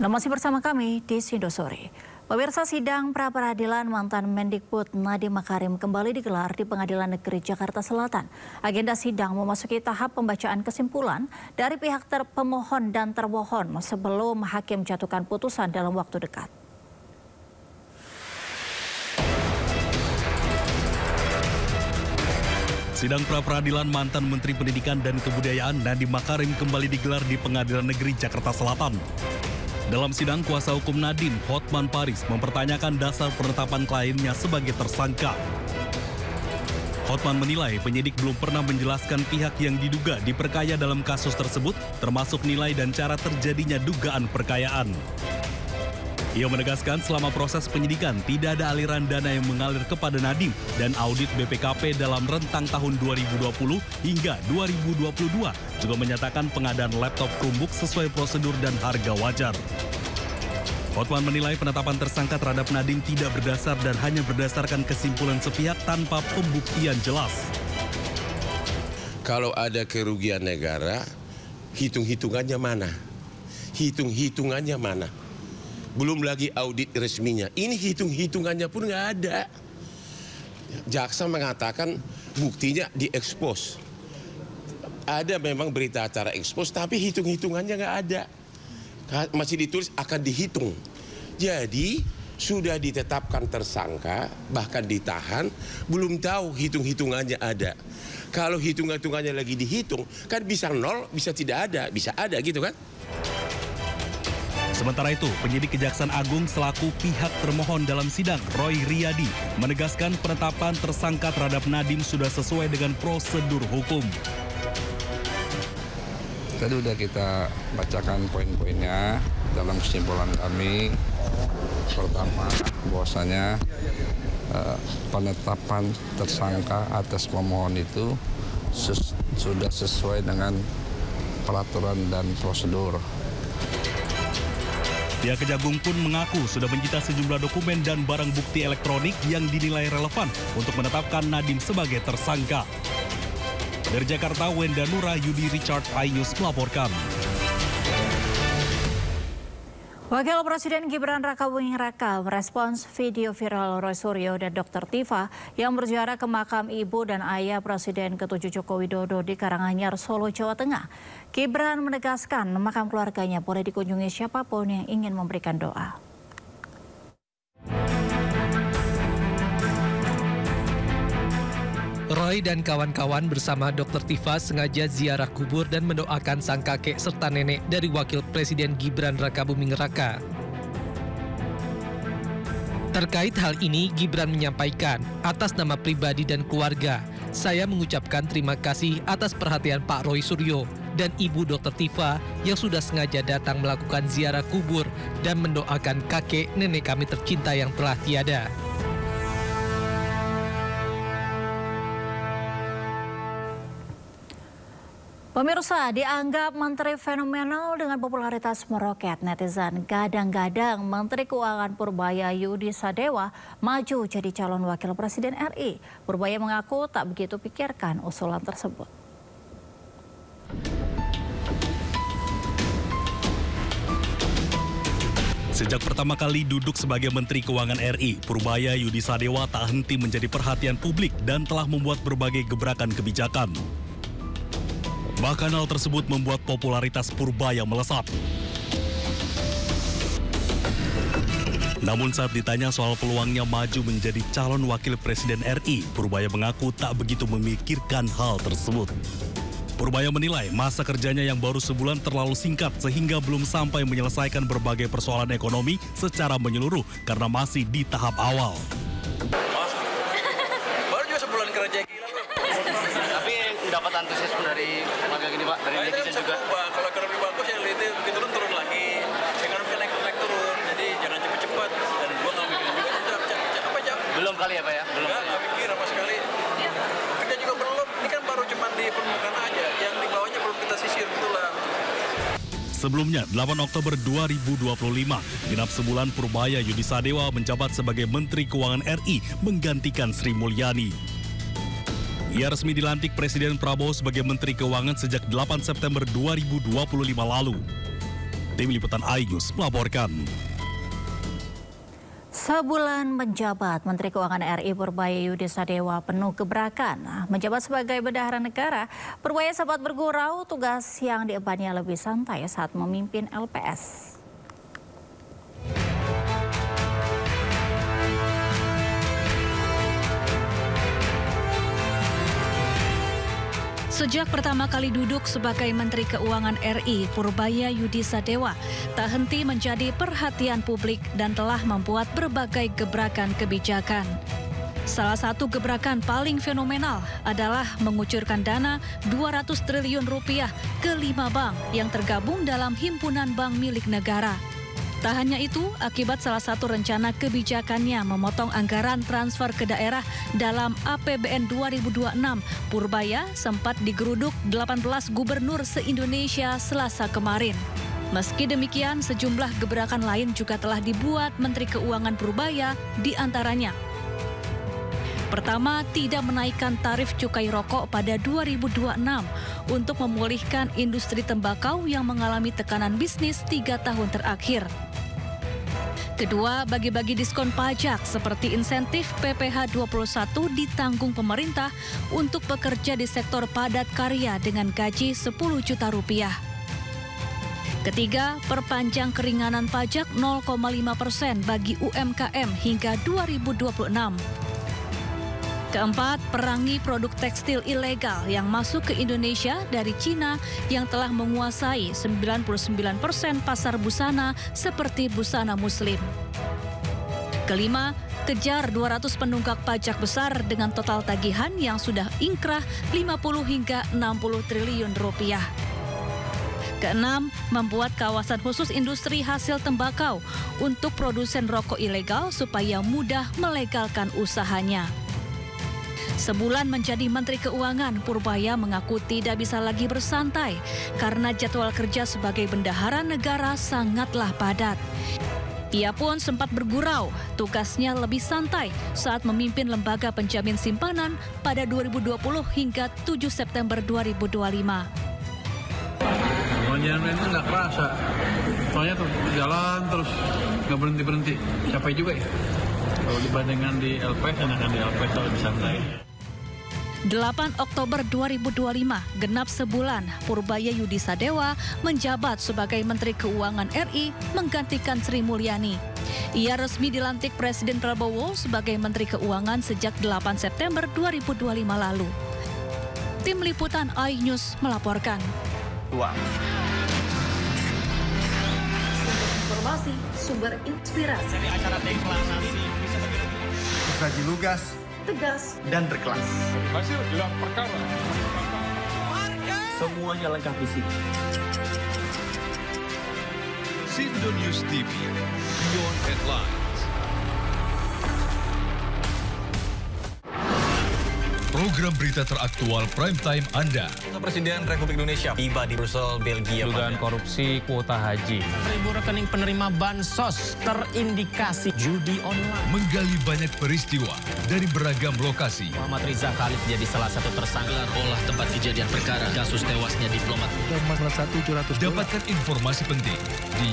Masih bersama kami di Sindosore. Pemirsa, sidang pra-peradilan mantan Mendikbud Nadiem Makarim kembali digelar di Pengadilan Negeri Jakarta Selatan. Agenda sidang memasuki tahap pembacaan kesimpulan dari pihak pemohon dan termohon sebelum hakim jatuhkan putusan dalam waktu dekat. Sidang pra-peradilan mantan Menteri Pendidikan dan Kebudayaan Nadiem Makarim kembali digelar di Pengadilan Negeri Jakarta Selatan. Dalam sidang, kuasa hukum Nadiem, Hotman Paris, mempertanyakan dasar penetapan kliennya sebagai tersangka. Hotman menilai penyidik belum pernah menjelaskan pihak yang diduga diperkaya dalam kasus tersebut, termasuk nilai dan cara terjadinya dugaan perkayaan. Ia menegaskan selama proses penyidikan tidak ada aliran dana yang mengalir kepada Nadiem dan audit BPKP dalam rentang tahun 2020 hingga 2022 juga menyatakan pengadaan laptop Chromebook sesuai prosedur dan harga wajar. Hotman menilai penetapan tersangka terhadap Nadiem tidak berdasar dan hanya berdasarkan kesimpulan sepihak tanpa pembuktian jelas. Kalau ada kerugian negara, hitung-hitungannya mana? Hitung-hitungannya mana? Belum lagi audit resminya. Ini hitung-hitungannya pun nggak ada. Jaksa mengatakan buktinya diekspos. Ada memang berita acara ekspos, tapi hitung-hitungannya nggak ada. Masih ditulis akan dihitung. Jadi sudah ditetapkan tersangka, bahkan ditahan, belum tahu hitung-hitungannya ada. Kalau hitung-hitungannya lagi dihitung, kan bisa nol, bisa tidak ada, bisa ada gitu kan? Sementara itu, penyidik Kejaksaan Agung selaku pihak termohon dalam sidang, Roy Riyadi, menegaskan penetapan tersangka terhadap Nadiem sudah sesuai dengan prosedur hukum. Tadi sudah kita bacakan poin-poinnya dalam kesimpulan kami. Pertama, bahwasanya penetapan tersangka atas pemohon itu sudah sesuai dengan peraturan dan prosedur. Pihak Kejagung pun mengaku sudah menyita sejumlah dokumen dan barang bukti elektronik yang dinilai relevan untuk menetapkan Nadiem sebagai tersangka. Dari Jakarta, Wenda Nura, Yudi Richard, iNews melaporkan. Wakil Presiden Gibran Rakabuming Raka merespons video viral Roy Suryo dan Dr. Tifa yang berziarah ke makam ibu dan ayah Presiden ke-7 Joko Widodo di Karanganyar, Solo, Jawa Tengah. Gibran menegaskan makam keluarganya boleh dikunjungi siapapun yang ingin memberikan doa. Roy dan kawan-kawan bersama Dr. Tifa sengaja ziarah kubur dan mendoakan sang kakek serta nenek dari Wakil Presiden Gibran Rakabuming Raka. Terkait hal ini, Gibran menyampaikan, atas nama pribadi dan keluarga, saya mengucapkan terima kasih atas perhatian Pak Roy Suryo dan Ibu Dr. Tifa yang sudah sengaja datang melakukan ziarah kubur dan mendoakan kakek nenek kami tercinta yang telah tiada. Pemirsa, dianggap menteri fenomenal dengan popularitas meroket, netizen gadang-gadang Menteri Keuangan Purbaya Yudi Sadewa maju jadi calon wakil presiden RI. Purbaya mengaku tak begitu pikirkan usulan tersebut. Sejak pertama kali duduk sebagai Menteri Keuangan RI, Purbaya Yudi Sadewa tak henti menjadi perhatian publik dan telah membuat berbagai gebrakan kebijakan. Bahkan hal tersebut membuat popularitas Purbaya melesat. Namun saat ditanya soal peluangnya maju menjadi calon wakil presiden RI, Purbaya mengaku tak begitu memikirkan hal tersebut. Purbaya menilai masa kerjanya yang baru sebulan terlalu singkat sehingga belum sampai menyelesaikan berbagai persoalan ekonomi secara menyeluruh karena masih di tahap awal. Baru juga sebulan kerja gila loh. Tapi dapat antusiasme dari warga gini Pak, dari netizen juga. Kalau ekonomi bagus ya itu begitu turun lagi. Ekonomi naik turun, jadi jangan cepet-cepet. Dan gua nggak mikirin juga apa jam? Belum kali ya Pak ya? Belum. Nggak mikir sama sekali. Kerja juga belum. Ini kan baru cuma di permukaan aja. Yang di bawahnya belum kita sisir betulan. Sebelumnya, 8 Oktober 2025, genap sebulan Purbaya Yudi Sadewa menjabat sebagai Menteri Keuangan RI menggantikan Sri Mulyani. Ia resmi dilantik Presiden Prabowo sebagai Menteri Keuangan sejak 8 September 2025 lalu. Tim Liputan iNews melaporkan. Sebulan menjabat, Menteri Keuangan RI Purbaya Yudi Sadewa penuh gebrakan. Menjabat sebagai bendahara negara, Purbaya sempat bergurau tugas yang diembannya lebih santai saat memimpin LPS. Sejak pertama kali duduk sebagai Menteri Keuangan RI, Purbaya Yudi Sadewa tak henti menjadi perhatian publik dan telah membuat berbagai gebrakan kebijakan. Salah satu gebrakan paling fenomenal adalah mengucurkan dana 200 triliun rupiah ke 5 bank yang tergabung dalam himpunan bank milik negara. Tak hanya itu, akibat salah satu rencana kebijakannya memotong anggaran transfer ke daerah dalam APBN 2026, Purbaya sempat digeruduk 18 gubernur se-Indonesia Selasa kemarin. Meski demikian, sejumlah gebrakan lain juga telah dibuat Menteri Keuangan Purbaya, di antaranya. Pertama, tidak menaikkan tarif cukai rokok pada 2026 untuk memulihkan industri tembakau yang mengalami tekanan bisnis 3 tahun terakhir. Kedua, bagi-bagi diskon pajak seperti insentif PPh 21 ditanggung pemerintah untuk pekerja di sektor padat karya dengan gaji 10 juta rupiah. Ketiga, perpanjang keringanan pajak 0,5% bagi UMKM hingga 2026. Keempat, perangi produk tekstil ilegal yang masuk ke Indonesia dari Cina yang telah menguasai 99% pasar busana seperti busana muslim. Kelima, kejar 200 penunggak pajak besar dengan total tagihan yang sudah ingkrah 50 hingga 60 triliun rupiah. Keenam, membuat kawasan khusus industri hasil tembakau untuk produsen rokok ilegal supaya mudah melegalkan usahanya. Sebulan menjadi Menteri Keuangan, Purbaya mengaku tidak bisa lagi bersantai karena jadwal kerja sebagai bendahara negara sangatlah padat. Ia pun sempat bergurau, tugasnya lebih santai saat memimpin lembaga penjamin simpanan pada 2020 hingga 7 September 2025. Jalan itu nggak kerasa, soalnya tuh jalan terus nggak berhenti-berhenti, capek juga ya. Kalau dibandingkan di LPS, enakan di LPS lebih santai. 8 Oktober 2025, genap sebulan, Purbaya Yudi Sadewa menjabat sebagai Menteri Keuangan RI menggantikan Sri Mulyani. Ia resmi dilantik Presiden Prabowo sebagai Menteri Keuangan sejak 8 September 2025 lalu. Tim Liputan iNews melaporkan. Sumber informasi, sumber inspirasi. Dari acara deklarasi Saji lugas, tegas dan berkelas. hasil gelar perkara. Semuanya lengkap di sini. Sindo News TV, Beyond Headlines. Program berita teraktual prime time Anda. Presiden Republik Indonesia tiba di Brussel, Belgia. Dugaan korupsi kuota haji. 1.000 rekening penerima bansos terindikasi judi online. Menggali banyak peristiwa dari beragam lokasi. Muhammad Riza Khalid jadi salah satu tersangka olah tempat kejadian perkara kasus tewasnya diplomat. Dapatkan informasi penting di